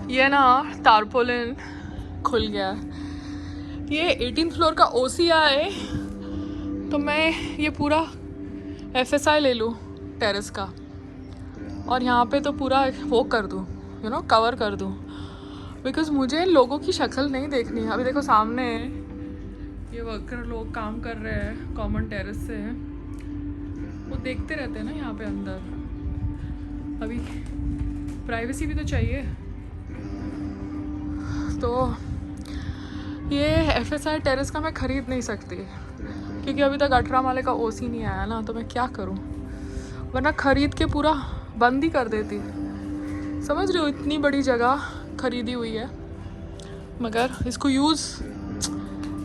ये ना टारपोलिन खुल गया। ये 18th फ्लोर का ओसिया है, तो मैं ये पूरा FSI ले लूँ टेरेस का, और यहाँ पे तो पूरा वो कर दूँ, यू नो, कवर कर दूँ, बिकॉज मुझे लोगों की शक्ल नहीं देखनी है। अभी देखो सामने ये वर्कर लोग काम कर रहे हैं कॉमन टेरेस से, वो देखते रहते हैं ना यहाँ पे अंदर। अभी प्राइवेसी भी तो चाहिए। तो ये FSI टेरेस का मैं ख़रीद नहीं सकती, क्योंकि अभी तक 18 माले का ओसी नहीं आया ना, तो मैं क्या करूँ, वरना ख़रीद के पूरा बंद ही कर देती। समझ रहे हो, इतनी बड़ी जगह ख़रीदी हुई है, मगर इसको यूज़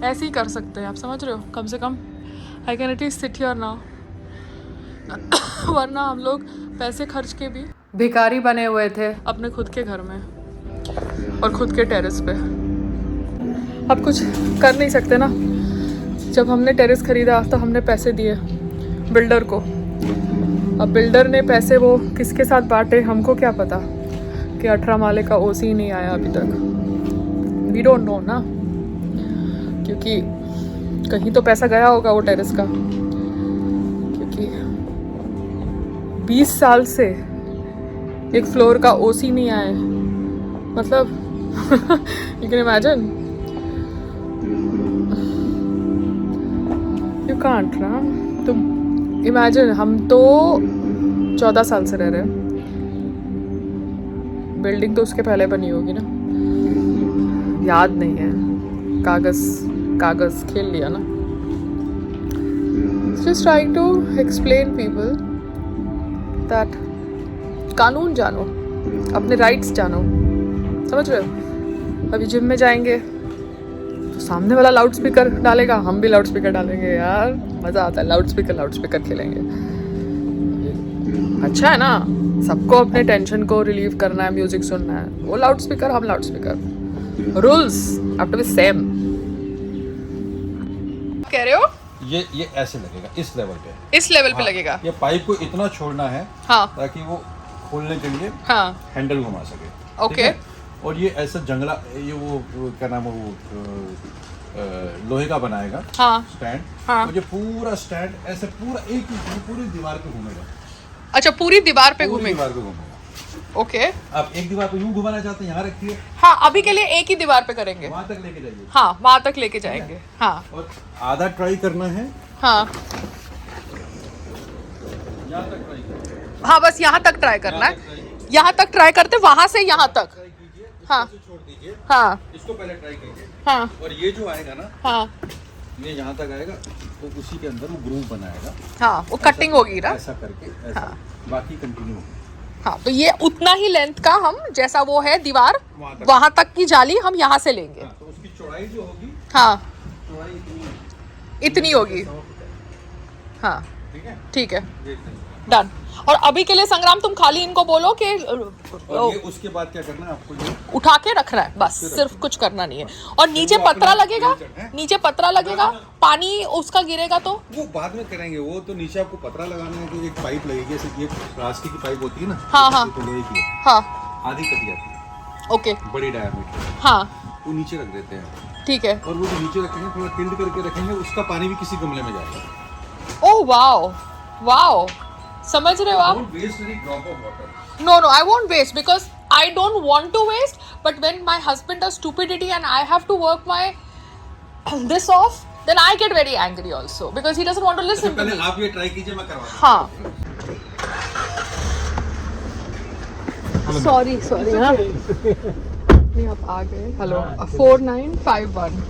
ऐसे ही कर सकते हैं, आप समझ रहे हो। कम से कम I can at least sit here now, वरना हम लोग पैसे खर्च के भी भिखारी बने हुए थे अपने खुद के घर में और खुद के टेरेस पे। अब कुछ कर नहीं सकते ना। जब हमने टेरेस ख़रीदा तो हमने पैसे दिए बिल्डर को, अब बिल्डर ने पैसे वो किसके साथ बांटे हमको क्या पता, कि 18 माले का ओसी नहीं आया अभी तक। वी डोंट नो ना, क्योंकि कहीं तो पैसा गया होगा वो टेरेस का, क्योंकि 20 साल से एक फ्लोर का ओसी नहीं आए, मतलब you can imagine, you can't ना। तो इमेजिन, हम तो 14 साल से रह रहे हैं, बिल्डिंग तो उसके पहले बनी होगी ना, याद नहीं है, कागज़ खेल लिया ना। Just trying to explain people that कानून जानो, अपने राइट्स जानो, समझ रहे हो। अभी जिम में जाएंगे तो सामने वाला लाउड स्पीकर डालेगा, हम भी लाउड स्पीकर डालेंगे, यार मज़ा आता है। लाउड स्पीकर खेलेंगे, अच्छा है ना। सबको अपने टेंशन को रिलीव करना है, म्यूजिक सुनना है, वो लाउड स्पीकर, हम loud speaker, rules have to be same. कह रहे हो ये ऐसे लगेगा, इस लेवल पे लगेगा। ये पाइप को इतना छोड़ना है, हाँ, ताकि वो खोलने के लिए हैंडल घुमा सके। ओके। और ये ऐसा जंगला, ये वो क्या नाम है, वो लोहे का बनाएगा स्टैंड। और ये पूरा स्टैंड ऐसे पूरा एक पूरी दीवार पे घूमेगा। अच्छा, पूरी दीवार पे घूमेगा। ओके। आप एक दीवार पे यूं घुमाना चाहते हैं, यहाँ रखिए। हाँ, अभी के लिए एक ही दीवार पे करेंगे, वहाँ तक लेके जाइए। हाँ, वहाँ तक लेके जाएंगे। हाँ, और आधा ट्राई करना है। हाँ, यहाँ तक ट्राई करना है। हाँ, बस यहाँ तक ट्राई करना है। यहाँ तक ट्राई करते, वहाँ से यहाँ तक। हाँ, छोड़ दीजिए। हाँ, इसको पहले ट्राई कीजिए। हाँ, और ये जो आएगा ना, हाँ, ये यहाँ तक आएगा, तो उसी के अंदर वो ग्रूव बनाएगा। हाँ, वो कटिंग होगी ना, ऐसा करके ऐसा। हाँ, बाकी कंटिन्यू होगी। हाँ, तो ये उतना ही लेंथ का, हम जैसा वो है दीवार, वहाँ तक की जाली हम यहाँ से लेंगे। हाँ, तो उसकी चौड़ाई जो होगी, हाँ, चौड़ाई इतनी होगी। हाँ, ठीक है, ठीक है, डन। और अभी के लिए संग्राम, तुम खाली इनको बोलो कि और ये उसके बाद क्या करना है आपको, ये उठा के रखना है, बस सिर्फ कुछ करना नहीं है। और नीचे पतरा लगेगा, नीचे पतरा लगेगा, पानी उसका गिरेगा तो वो बाद में करेंगे। वो तो नीचे आपको पतरा लगाना है कि एक पाइप लगेगी, ऐसे ये प्लास्टिक की पाइप होती है ना। हाँ, हाँ, तो लोहे की, हाँ, आधी कट जाती है, ओके, बड़ी डायमीटर। हाँ, वो नीचे रख देते हैं, ठीक है। और वो जो नीचे रखेंगे, थोड़ा टिल्ट करके रखेंगे, उसका पानी भी किसी गमले में जाएगा। ओह वाओ, वाओ, समझ रहे हो आप। Don't waste any drop of water. No, I won't waste, because I don't want to waste. But when my husband does stupidity and I have to work my this off, then I get very angry also, because he doesn't want to listen to पहले me. आप ये try कीजिए, मैं करवा दूँ। हाँ, sorry, हाँ, नहीं आप आ गए। Hello, 4951।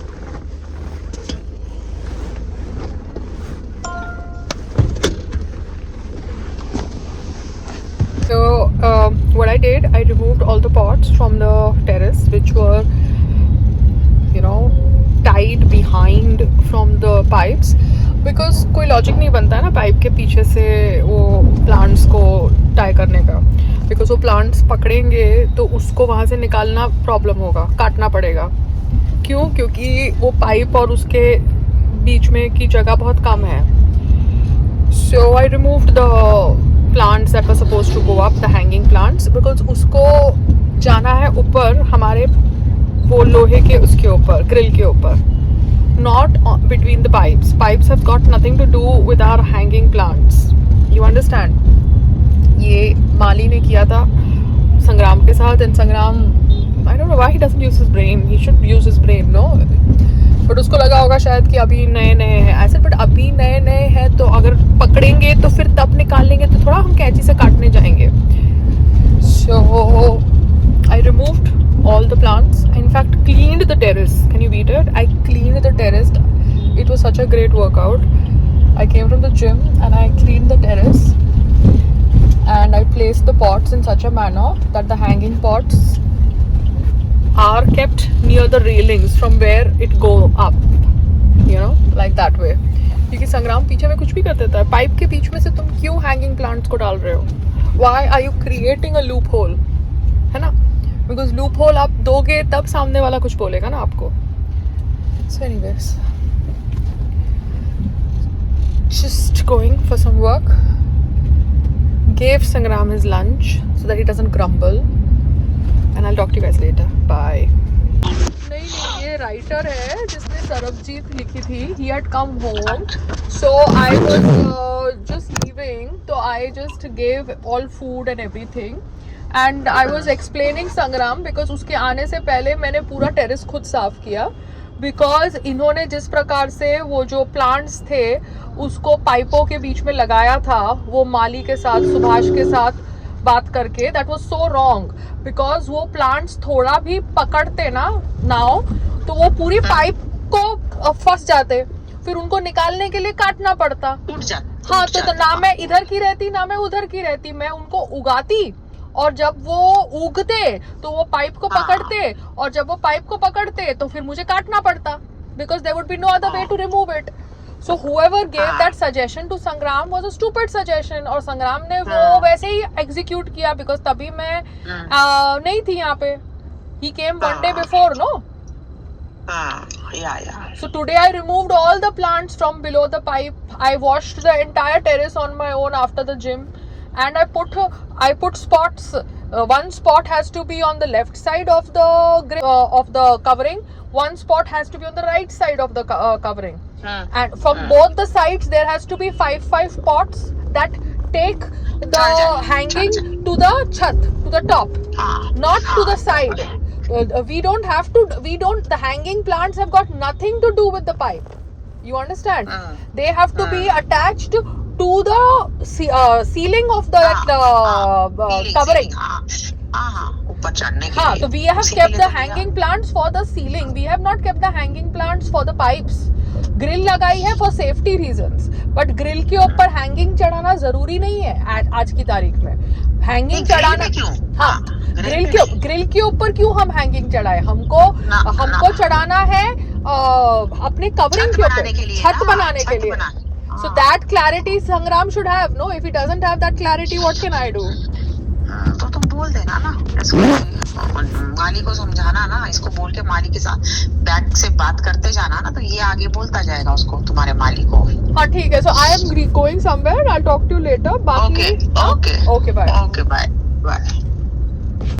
So what I did, I removed all the pots from the terrace which were, you know, tied behind from the pipes, because कोई लॉजिक नहीं बनता है ना पाइप के पीछे से वो प्लांट्स को टाई करने का, बिकॉज वो प्लांट्स पकड़ेंगे तो उसको वहाँ से निकालना प्रॉब्लम होगा, काटना पड़ेगा। क्यों? क्योंकि वो पाइप और उसके बीच में की जगह बहुत कम है। So I removed the plants that were supposed to go up, the hanging plants, because उसको जाना है ऊपर हमारे वो लोहे के उसके ऊपर ग्रिल के ऊपर, not between the pipes. Pipes have got nothing to do with our hanging plants. You understand? ये माली ने किया था संग्राम के साथ, and संग्राम, I don't know why he doesn't use his brain. He should use his brain, no? But उसको लगा होगा शायद कि अभी नए नए हैं ऐसे, but अभी नए नए हैं तो अगर पकड़ेंगे तो फिर तब निकाल लेंगे तो थोड़ा हम कैंची से काटने जाएंगे. So I removed all the plants. I in fact cleaned the terrace. Can you beat it? I cleaned the terrace. It was such a great workout. I came from the gym and I cleaned the terrace. And I placed the pots in such a manner that the hanging pots are kept near the railings from where it go up. You know, like that way. क्योंकि संग्राम पीछे में कुछ भी कर देता है. Pipe के बीच में से तुम क्यों hanging plants को डाल रहे हो? Why are you creating a loophole? है ना? Because loophole आप दोगे तब सामने वाला कुछ बोलेगा ना आपको. So anyways, just going for some work. Gave Sangram his lunch so that he doesn't grumble. And I'll talk to you guys later. Bye. नहीं ये राइटर है जिसने सरबजीत लिखी थी. He had come home, so I was just leaving. So I just gave all food and everything. And I was explaining संग्राम because उसके आने से पहले मैंने पूरा टेरेस खुद साफ किया. Because इन्होंने जिस प्रकार से वो जो प्लांट्स थे उसको पाइपों के बीच में लगाया था, वो माली के साथ सुभाष के साथ बात करके, that was so wrong. Because वो प्लांट्स थोड़ा भी पकड़ते ना नाव तो वो पूरी पाइप को फंस जाते, फिर उनको निकालने के लिए काटना पड़ता. हाँ तो ना मैं इधर की रहती ना मैं उधर की रहती, मैं उनको उगाती और जब वो उगते तो वो पाइप को पकड़ते और जब वो पाइप को पकड़ते तो फिर मुझे काटना पड़ता. Because there would be no other way to remove it. So whoever gave that suggestion to Sangram was a stupid suggestion और संग्राम ने वो वैसे ही execute किया because तभी मैं नहीं थी यहाँ पे. He came one day before, no? Yeah. So today I removed all the plants from below the pipe. I washed the entire terrace on my own after the gym, and I put spots. One spot has to be on the left side of the covering. One spot has to be on the right side of the covering. And from both the sides there has to be 5 pots that take the hanging to the chat, to the top, not to the side. The hanging plants have got nothing to do with the pipe. You understand? They have to be attached to the ceiling of the covering. So we have kept the hanging plants for the ceiling. We have not kept the hanging plants for the pipes. Grill लगाई है for safety reasons. But grill के ऊपर hanging चढ़ाना जरूरी नहीं है आज की तारीख में. Hanging चढ़ाना हाँ, ग्रिल के ऊपर क्यों हम हैंगिंग चढ़ाए? हमको चढ़ाना है अपने कवरिंग के ऊपर, छत बनाने के लिए. So that clarity Sangram should have. No, if he doesn't have that clarity, what can I do? तो तुम बोल देना ना, इसको माली को समझाना ना, इसको बोल के माली के साथ बैक से बात करते जाना ना, तो ये आगे बोलता जाएगा उसको, तुम्हारे माली को. हाँ ठीक है. So I am going somewhere. I'll talk to you later. Okay, bye.